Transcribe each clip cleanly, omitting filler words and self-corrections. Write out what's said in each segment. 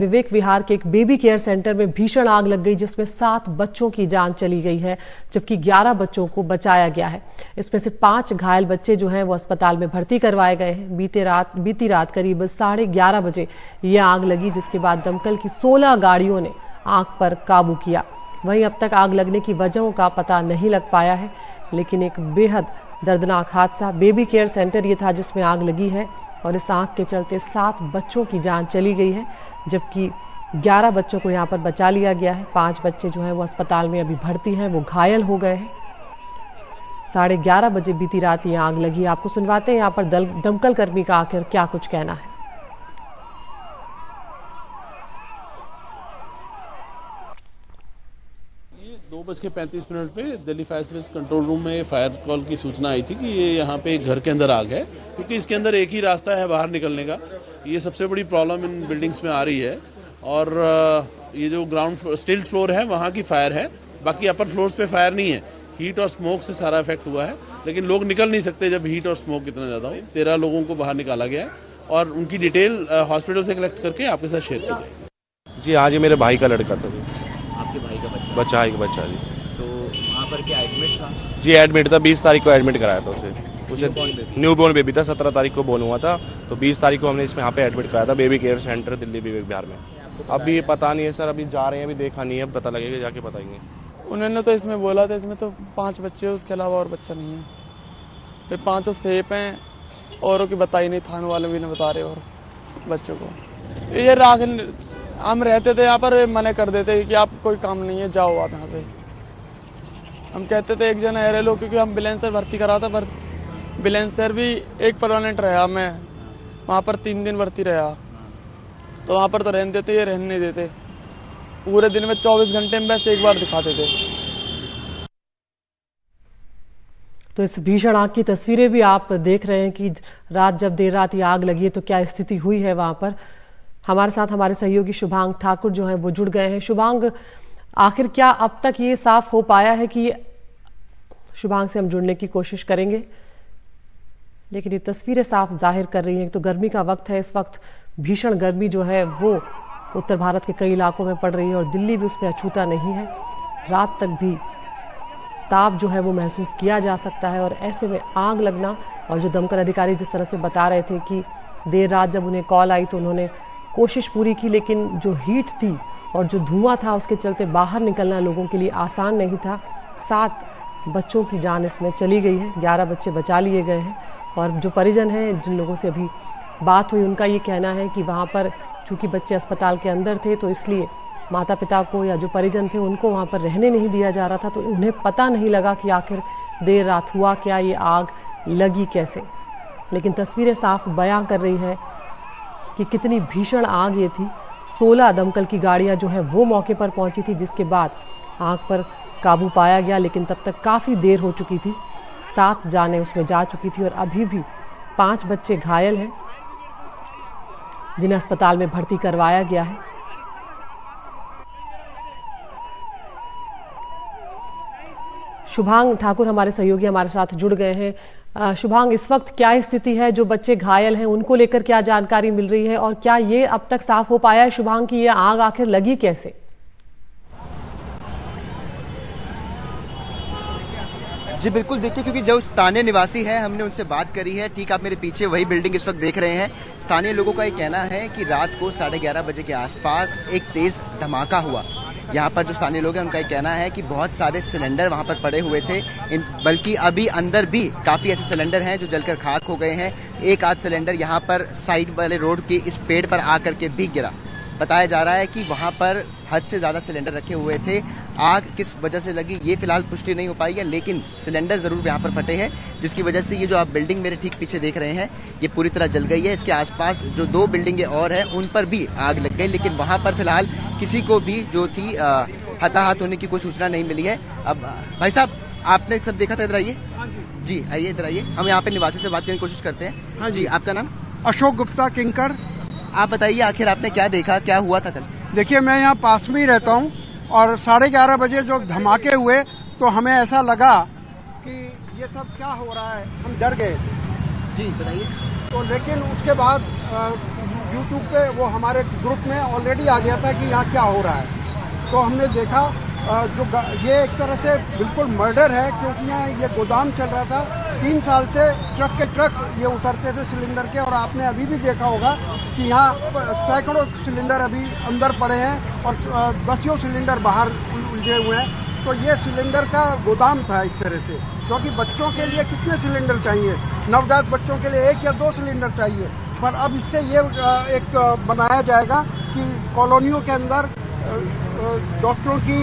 विवेक विहार के एक baby care centre में भीषण आग लग गई जिसमें 7 बच्चों की जान चली गई है जबकि 11 बच्चों को बचाया गया है। इसमें से 5 घायल बच्चे जो हैं वो अस्पताल में भर्ती करवाए गए हैं। बीती रात करीब 11:30 बजे यह आग लगी जिसके बाद दमकल की 16 गाड़ियों ने आग पर काबू किया। वहीं अब तक आग लगने की वजहों का पता नहीं लग पाया है, लेकिन एक बेहद दर्दनाक हादसा बेबी केयर सेंटर ये था जिसमें आग लगी है और इस आग के चलते 7 बच्चों की जान चली गई है जबकि 11 बच्चों को यहाँ पर बचा लिया गया है। 5 बच्चे जो हैं वो अस्पताल में अभी भर्ती हैं, वो घायल हो गए हैं। 11:30 बजे बीती रात ये आग लगी। आपको सुनवाते हैं यहाँ पर दमकल कर्मी का आखिर क्या कुछ कहना है। 2:35 पे Delhi fire service control room में फायर कॉल की सूचना आई थी कि ये यहाँ पे एक घर के अंदर आग है, क्योंकि इसके अंदर एक ही रास्ता है बाहर निकलने का। ये सबसे बड़ी प्रॉब्लम इन बिल्डिंग्स में आ रही है और ये जो ग्राउंड स्टिल्ट फ्लोर है वहाँ की फायर है, बाकी अपर फ्लोर्स पे फायर नहीं है। हीट और स्मोक से सारा इफेक्ट हुआ है, लेकिन लोग निकल नहीं सकते जब हीट और स्मोक इतना ज़्यादा हो। 13 लोगों को बाहर निकाला गया है और उनकी डिटेल हॉस्पिटल से कलेक्ट करके आपके साथ शेयर की जाएगी। जी हाँ जी, मेरे भाई का लड़का था। आपके भाई का बच्चा एक बच्चा जी। तो वहाँ पर क्या एडमिट था? जी एडमिट था, 20 तारीख को एडमिट कराया था उसे न्यूबॉर्न बेबी था। 17 तारीख को बोर्न हुआ था, तो 20 तारीख को हमने इसमें यहाँ पे एडमिट कराया था baby care centre Delhi Vivek Vihar में। अभी ये पता नहीं है सर, अभी जा रहे हैं, अभी देखा नहीं है, पता लगेगा जाके बताएंगे। उन्होंने तो इसमें बोला था इसमें तो 5 बच्चे हैं, उसके अलावा और बच्चा नहीं है। फिर 5 सेफ हैं, औरों की बताई नहीं, थाने वाले भी नहीं बता रहे और बच्चों को। ये राख हम रहते थे यहाँ पर, मना कर देते कि आप कोई काम नहीं है, जाओ आप यहाँ से। हम कहते थे एक जना रह लो, क्योंकि हम बिलेंसर भर्ती करा था, पर बिलेंसर भी एक परमानेंट रहा। मैं वहाँ पर 3 दिन भर्ती रहा, तो वहाँ पर तो रहने देते, ये रहने नहीं देते। पूरे दिन में 24 घंटे में बस एक बार दिखाते थे। तो इस भीषण आग की तस्वीरें भी आप देख रहे हैं कि जब देर रात ये आग लगी है तो क्या स्थिति हुई है वहां पर। हमारे साथ हमारे सहयोगी शुभांग ठाकुर जो है वो जुड़ गए हैं। शुभांग, आखिर क्या अब तक ये साफ हो पाया है कि शुभांग से हम जुड़ने की कोशिश करेंगे, लेकिन ये तस्वीरें साफ जाहिर कर रही हैं। तो गर्मी का वक्त है, इस वक्त भीषण गर्मी जो है वो उत्तर भारत के कई इलाकों में पड़ रही है और दिल्ली भी उसमें अछूता नहीं है। रात तक भी ताप जो है वो महसूस किया जा सकता है और ऐसे में आग लगना, और जो दमकल अधिकारी जिस तरह से बता रहे थे कि देर रात जब उन्हें कॉल आई तो उन्होंने कोशिश पूरी की, लेकिन जो हीट थी और जो धुआं था उसके चलते बाहर निकलना लोगों के लिए आसान नहीं था। 7 बच्चों की जान इसमें चली गई है, 11 बच्चे बचा लिए गए हैं। और जो परिजन हैं, जिन लोगों से अभी बात हुई, उनका ये कहना है कि वहाँ पर चूँकि बच्चे अस्पताल के अंदर थे तो इसलिए माता पिता को या जो परिजन थे उनको वहाँ पर रहने नहीं दिया जा रहा था, तो उन्हें पता नहीं लगा कि आखिर देर रात हुआ क्या, ये आग लगी कैसे। लेकिन तस्वीरें साफ बयां कर रही है कि कितनी भीषण आग ये थी। 16 दमकल की गाड़ियां जो है वो मौके पर पहुंची थी, जिसके बाद आग पर काबू पाया गया, लेकिन तब तक काफ़ी देर हो चुकी थी। 7 जानें उसमें जा चुकी थी और अभी भी 5 बच्चे घायल हैं जिन्हें अस्पताल में भर्ती करवाया गया है। शुभांग ठाकुर हमारे सहयोगी हमारे साथ जुड़ गए हैं। शुभांग, इस वक्त क्या स्थिति है? जो बच्चे घायल हैं उनको लेकर क्या जानकारी मिल रही है और क्या ये अब तक साफ हो पाया है शुभांग कि ये आग आखिर लगी कैसे? जी बिल्कुल, देखिए, क्योंकि जो स्थानीय निवासी है हमने उनसे बात करी है। ठीक आप मेरे पीछे वही बिल्डिंग इस वक्त देख रहे हैं। स्थानीय लोगों का ये कहना है कि रात को 11:30 बजे के आसपास एक तेज धमाका हुआ। यहाँ पर जो स्थानीय लोग हैं उनका ये कहना है कि बहुत सारे सिलेंडर वहाँ पर पड़े हुए थे, बल्कि अभी अंदर भी काफी ऐसे सिलेंडर हैं जो जलकर खाक हो गए हैं। एक आध सिलेंडर यहाँ पर साइड वाले रोड के इस पेड़ पर आकर के भी गिरा। बताया जा रहा है कि वहां पर हद से ज्यादा सिलेंडर रखे हुए थे। आग किस वजह से लगी ये फिलहाल पुष्टि नहीं हो पाई है, लेकिन सिलेंडर जरूर यहाँ पर फटे हैं, जिसकी वजह से ये जो आप बिल्डिंग मेरे ठीक पीछे देख रहे हैं ये पूरी तरह जल गई है। इसके आसपास जो 2 बिल्डिंगें और हैं उन पर भी आग लग गई, लेकिन वहां पर फिलहाल किसी को भी जो थी हताहत होने की कोई सूचना नहीं मिली है। अब भाई साहब, आपने सब देखा था, इधर आइए। जी आइए, इधर आइए, हम यहाँ पे निवासी से बात करने की कोशिश करते हैं। जी, आपका नाम? अशोक गुप्ता, किंकर। आप बताइए, आखिर आपने क्या देखा, क्या हुआ था कल? देखिए, मैं यहाँ पास में ही रहता हूँ और 11:30 बजे जो धमाके हुए तो हमें ऐसा लगा कि ये सब क्या हो रहा है, हम डर गए। जी बताइए। तो लेकिन उसके बाद यूट्यूब पे वो हमारे ग्रुप में ऑलरेडी आ गया था कि यहाँ क्या हो रहा है। तो हमने देखा ये एक तरह से बिल्कुल मर्डर है, क्योंकि यहाँ ये गोदाम चल रहा था 3 साल से, ट्रक के ट्रक ये उतरते थे सिलेंडर के, और आपने अभी भी देखा होगा कि यहाँ सैकड़ों सिलेंडर अभी अंदर पड़े हैं और 10 सिलेंडर बाहर उलझे हुए हैं। तो ये सिलेंडर का गोदाम था एक तरह से, क्योंकि बच्चों के लिए कितने सिलेंडर चाहिए, नवजात बच्चों के लिए 1 या 2 सिलेंडर चाहिए, पर अब इससे ये एक बनाया जाएगा कि कॉलोनियों के अंदर डॉक्टरों की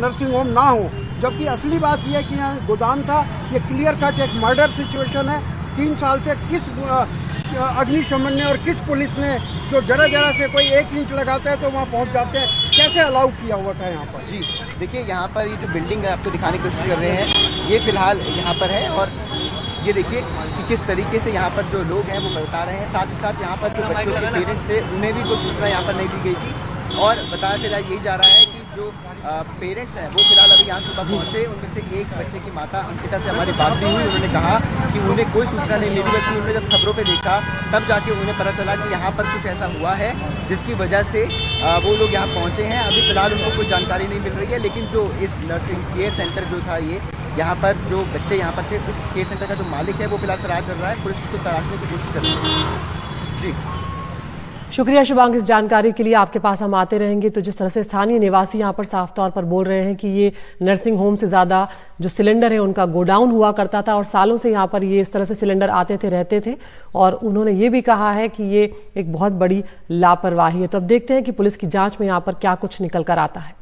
नर्सिंग होम ना हो, जबकि असली बात यह है कि यहाँ गोदाम था। ये क्लियर कट एक मर्डर सिचुएशन है। 3 साल से किस अग्निशमन ने और किस पुलिस ने, जो जरा से कोई 1 इंच लगाता है तो वहाँ पहुँच जाते हैं, कैसे अलाउ किया हुआ था यहाँ पर? जी देखिए, यहाँ पर ये जो बिल्डिंग है आपको दिखाने की कोशिश कर रहे हैं, ये फिलहाल यहाँ पर है, और ये देखिए कि किस तरीके से यहाँ पर जो लोग हैं वो बता रहे हैं। साथ ही साथ यहाँ पर जो बच्चों के पेरेंट्स थे उन्हें भी कोई सूचना यहाँ पर नहीं दी गई थी, और बताया चला यही जा रहा है कि जो पेरेंट्स हैं वो फिलहाल अभी यहाँ सुबह पहुँचे। उनमें से एक बच्चे की माता अंकिता से हमारी बात भी हुई। उन्होंने कहा कि उन्हें कोई सूचना नहीं मिली, बल्कि उन्होंने जब खबरों पे देखा तब जाके उन्हें पता चला कि यहाँ पर कुछ ऐसा हुआ है जिसकी वजह से वो लोग यहाँ पहुँचे हैं। अभी फिलहाल उनको कोई जानकारी नहीं मिल रही है, लेकिन जो इस नर्सिंग केयर सेंटर जो था, ये यहाँ पर जो बच्चे यहाँ पर थे, उस केयर सेंटर का जो मालिक है वो फिलहाल फरार चल रहा है। पुलिस उसको तलाशने की कोशिश कर रही है। जी शुक्रिया शुभांग इस जानकारी के लिए। आपके पास हम आते रहेंगे। तो जिस तरह से स्थानीय निवासी यहाँ पर साफ तौर पर बोल रहे हैं कि ये नर्सिंग होम से ज़्यादा जो सिलेंडर है उनका गोडाउन हुआ करता था, और सालों से यहाँ पर ये इस तरह से सिलेंडर आते थे, रहते थे, और उन्होंने ये भी कहा है कि ये एक बहुत बड़ी लापरवाही है। तो अब देखते हैं कि पुलिस की जांच में यहाँ पर क्या कुछ निकल कर आता है।